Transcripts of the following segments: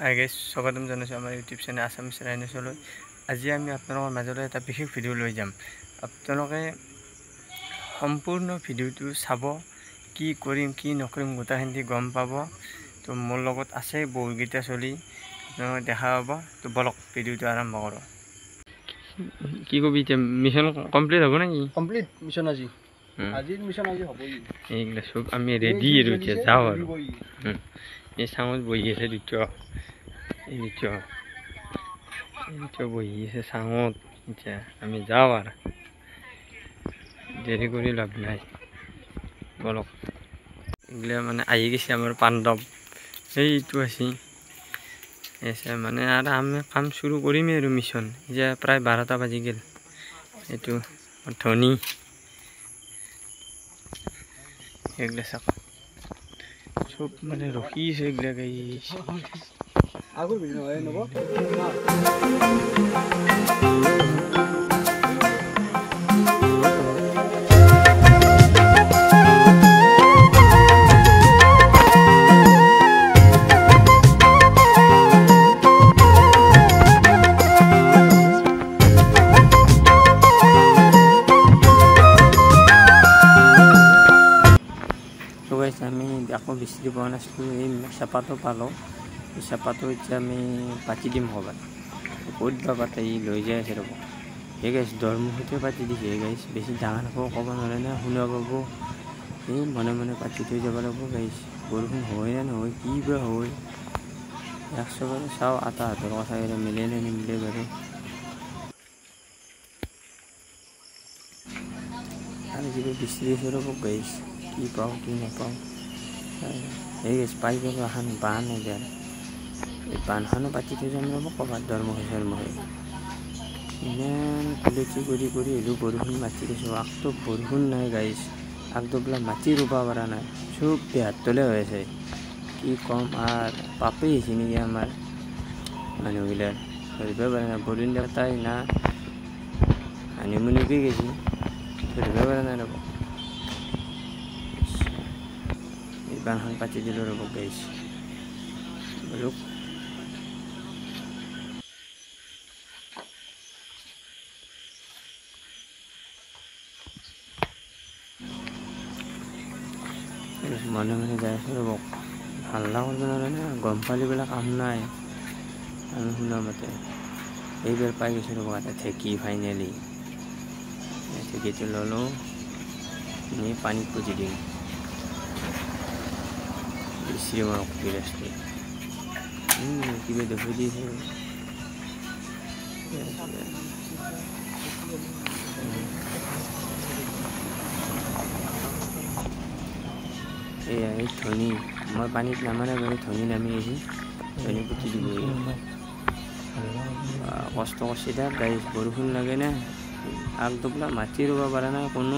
Hi guys, স্বাগতম জনাইছোঁ আমাৰ ইউটিউব চেনেল আছামিছ ৰাইন'ছলৈ। আজি আমি আপোনালোকৰ মাজলৈ এটা বিশেষ ভিডিঅ' লৈ যাম। আপোনালোকে সম্পূৰ্ণ ভিডিঅ'টো চাব, কি কৰিম কি নকৰিম গোটেইখিনি গম পাব। তো মোৰ লগত আছে বহুকেইটা চলি, আপোনালোকে দেখা পাব। তো বলক ভিডিঅ'টো আৰম্ভ কৰোঁ। কি কবি এতিয়া, মিছন কমপ্লিট হ'ব নেকি? কমপ্লিট মিছন আজিৰ মিছন আজি হ'বই। এইগিলা চব আমি ৰেডি আৰু এতিয়া যাওঁ আৰু এই চাঙত বহি আছে দুটা, এই দুটা বহি আছে চাঙত। এতিয়া আমি যাওঁ আৰু দেৰি কৰি লাভ নাই, বলক। এইগিলা মানে আহি গৈছে আমাৰ পাণ্ডৱ, সেইটো আছে মানে। আৰু আমি কাম চুৰু কৰিমেই আৰু মিছন। এতিয়া প্ৰায় 12টা বাজি গ'ল। এইটো ধনী এইগিলা চাওক, চব মানে ৰখিছে এইবিলাক। আমি আকৌ বিচাৰি পোৱা নাছিলোঁ, এই চেপাটো পালোঁ। এই চেপাটো এতিয়া আমি পাতি দিম ক'ৰবাত, ক'ত বা পাতে ই লৈ যাই আছে ৰ'ব। সেই গাইছ দৰমুখতে পাতি দিছে। সেই গাইছ বেছি ডাঙৰ হ'ব ক'ব নোৱাৰে না, শুনা পাব। এই মনে মনে পাতি থৈ যাব লাগিব গাইছ। বৰষুণ হয় নে নহয়, কি বা হয়। 100 বাৰু চাওঁ, আটা হাতৰ কথা মিলে নে নিমিলে বাৰু। আৰু কিবা বিচাৰি আছে ৰ'ব গাইছ, কি পাওঁ কি নাপাওঁ। এই গাইছ পাই গ'লো এখন বান। এতিয়া এই বানখনো পাতি থৈ যাম ৰ'ব ক'ৰবাত দৰমুখে চৰমুখে। ইমান কুলেচি কৰি আহিলোঁ, বৰষুণ মাতি দিছোঁ। আগতো বৰষুণ নাই গাইছ, আগতো বোলে মাটি ৰুব পৰা নাই, চব বেহাৰ তলে হৈ আছে। কি ক'ম আৰু, পাপেই হৈছে নেকি আমাৰ মানুহগিলাৰ, ধৰিবই পৰা নাই। বৰষুণ দেৱতাই না হানিমুনিকে গৈছে, ধৰিবই পৰা নাই ৰ'ব। এই বানখন পাতি দিলোঁ ৰ'ব গাইছ, বলক। মনে মনে যাই আছোঁ ৰ'ব, হাল্লা কৰিব নোৱাৰে না, গম পালে বোলে কাম নাই। আমি শুনা মতে এইবাৰ পাই গৈছোঁ ৰ'ব এটা ঢেঁকী। ফাইনেলি ঢেঁকীটো ল'লোঁ, নি পানীত পুতি দিম। শ্ৰীমৰক বিৰাস্তি কিবা দেখি দিছে। এয়া এই ধনী, মই পানীত নামানে বাৰু, ধনী নামি আহিছে, ধনী পুতি দিব। কষ্ট কৰিছে দে গাইছ, বৰষুণ লাগে না। আগতো বোলে মাটি ৰুব পৰা নাই, কোনো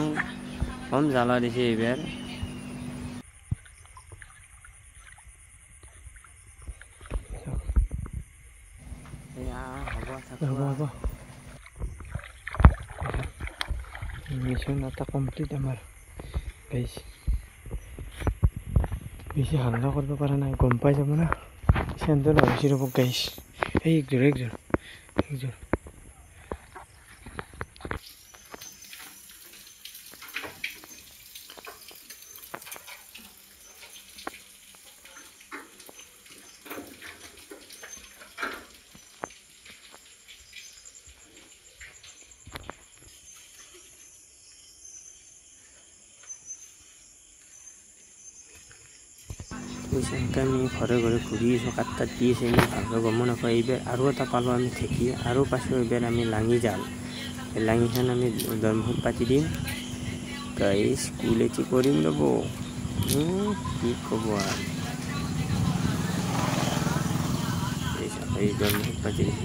কম জ্বালা দিছে এইবাৰ। হ'ব মিছন এটা কমপ্লিট আমাৰ গাইছ। বেছি হাল্লা কৰিব পৰা নাই, গম পাই যাব না। চেণ্ডেল হৈছে ৰ'ব গাইছ, একযোৰ এনেকৈ আমি ঘৰে ঘৰে ঘূৰি আছোঁ, কাট দি আছে, আমি ভালকৈ গম নাপাওঁ। এইবাৰ আৰু এটা পালোঁ আমি ঢেঁকী, আৰু পাইছোঁ এইবাৰ আমি লাঙি জাল। এই লাঙিখন আমি দৰমুখত পাতি দিম গাইছ, কুলেচি কৰিম ৰ'ব। কি ক'ব আৰু, এই দৰমুখত পাতি দিম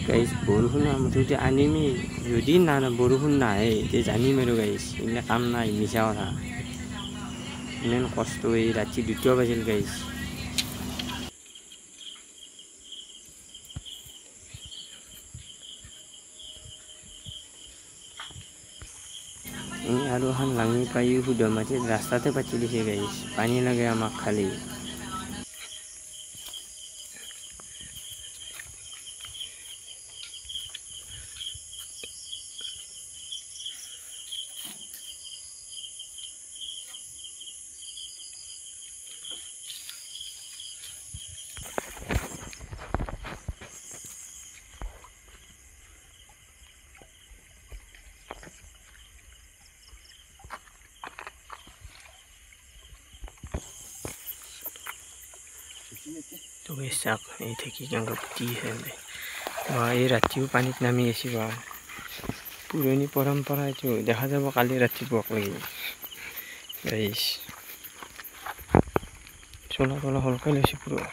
গাইছ। বৰষুণ মুঠতে আনিমেই, যদি বৰষুণ নাহে এতিয়া জানিম আৰু গাইছ, এইবিলাক কাম নাই, মিছা কথা। ইমান কষ্ট, এই ৰাতি 2টা বাজিল গাইছ। আৰু এখন লাঙি পাই সুধা মাটিত ৰাস্তাতে পাতি দিছে গাইছ, পানী লাগে আমাক খালি। তো চাক এই থাকি কেনেকৈ পুতি আছে এই ৰাতিও পানীত নামি আছে বা পুৰণি পৰম্পৰা এইটো দেখা যাব কালি ৰাতিপুৱাক লাগি চলা চলা হলকৈ লৈছে পুৰা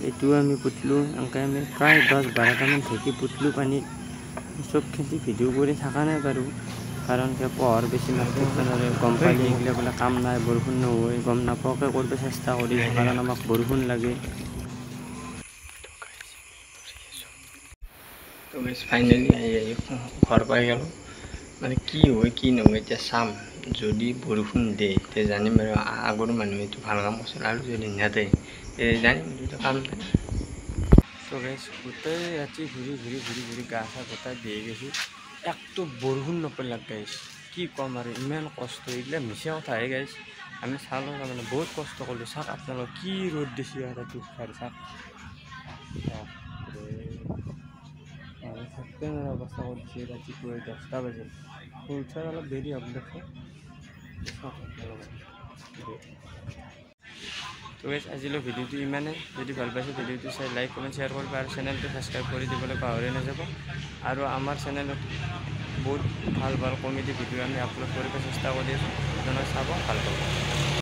এইটো আমি পুতলো এনেকৈ আমি প্ৰায় 10-12টামান ঢেঁকী পুতলো পানীত চব খেতি ভিডিঅ' কৰি থকা নাই বাৰু কাৰণ পোহৰ বেছি মাৰিব নোৱাৰে গম পালে এইগিলা বোলে কাম নাই বৰষুণ নহয় গম নাপাওঁকৈ কৰিব চেষ্টা কৰি কাৰণ আমাক বৰষুণ লাগে তো ফাইনেলি আহি ঘৰ পাই গ'লোঁ মানে কি হয় কি নহয় এতিয়া চাম যদি বৰষুণ দিয়ে তেতিয়া জানিম আৰু আগৰ মানুহে এইটো ভাল কাম কৰিছিল আৰু যদি নেদে জানিম দুটা কাম তো গাইছ গোটেই ৰাতি ঘূৰি গা চা গোটাই দিয়ে গৈছোঁ একটো বৰষুণ নপৰিলাক গাইছ কি ক'ম আৰু ইমান কষ্ট এইগিলা মিছা কথাহে গাইছ আমি চালোঁ তাৰমানে বহুত কষ্ট কৰিলোঁ চাওক আপোনালোক কি ৰ'দ দিছে ৰাতি চাওক থাকতে নোৱাৰা অৱস্থা কৰিছে ৰাতিপুৱা 10টা বাজিল উঠাৰ অলপ দেৰি হ'ব দেখোন তো গাইছ আজিলৈ ভিডিঅ'টো ইমানেই যদি ভাল পাইছে ভিডিঅ'টো চাই লাইক কমেণ্ট শ্বেয়াৰ কৰিব আৰু চেনেলটো ছাবস্ক্ৰাইব কৰি দিবলৈ পাহৰি নাযাব আৰু আমাৰ চেনেলত বহুত ভাল কমেডি ভিডিঅ' আমি আপলোড কৰিব চেষ্টা কৰি আছোঁ আপোনালোকে চাব ভাল পাব